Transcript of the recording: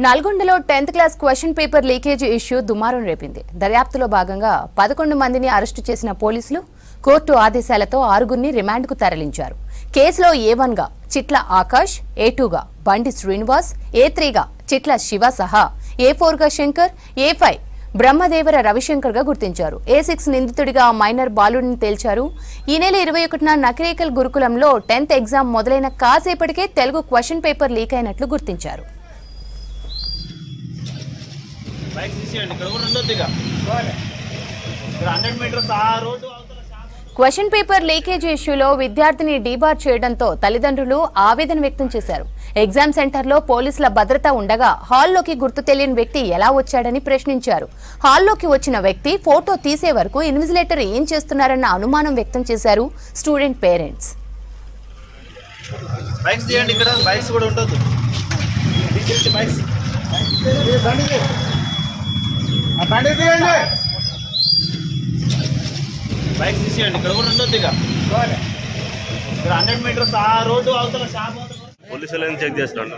నల్గొండలో 10th class question paper leakage issue దుమారం రేపింది. దర్యాప్తులో భాగంగా 11 మందిని అరెస్టు చేసిన పోలీసులు కోర్టు ఆదేశాలతో 6గురిని రిమాండ్కు తరలించారు. కేసులో A1గా చిట్ల ఆకాష్, A2గా బండి శ్రీనివాస్, A3గా చిట్ల శివ సహా A4గా శంకర్, A5 బ్రహ్మదేవర రవిశంకర్గా గుర్తించారు. A6 నిందితుడిగా మైనర్ బాలుడిని తేల్చారు. ఈ నెల 21న నకిరేకల్ గురుకులంలో 10th ఎగ్జామ్ మొదలైన కాసేపటికే తెలుగు క్వశ్చన్ పేపర్ లీక్ అయినట్లు గుర్తించారు. క్వశ్చన్ పేపర్ లీకేజీ ఇష్యూలో విద్యార్థిని డీబార్ చేయడంతో తల్లిదండ్రులు ఆవేదన వ్యక్తం చేశారు. ఎగ్జామ్ సెంటర్లో పోలీసుల భద్రత ఉండగా హాల్లోకి గుర్తు తెలియని వ్యక్తి ఎలా వచ్చాడని ప్రశ్నించారు. హాల్లోకి వచ్చిన వ్యక్తి ఫోటో తీసే వరకు ఇన్విజిలేటర్ ఏం చేస్తున్నారన్న అనుమానం వ్యక్తం చేశారు స్టూడెంట్ పేరెంట్స్. బైక్స్ తీసేయండి, ఇక్కడ కూడా ఉండొద్దు. ఇక 100 మీటర్స్ ఆ రోడ్డు అవతల షాప్ పోలీసులు చెక్ చేస్తాను.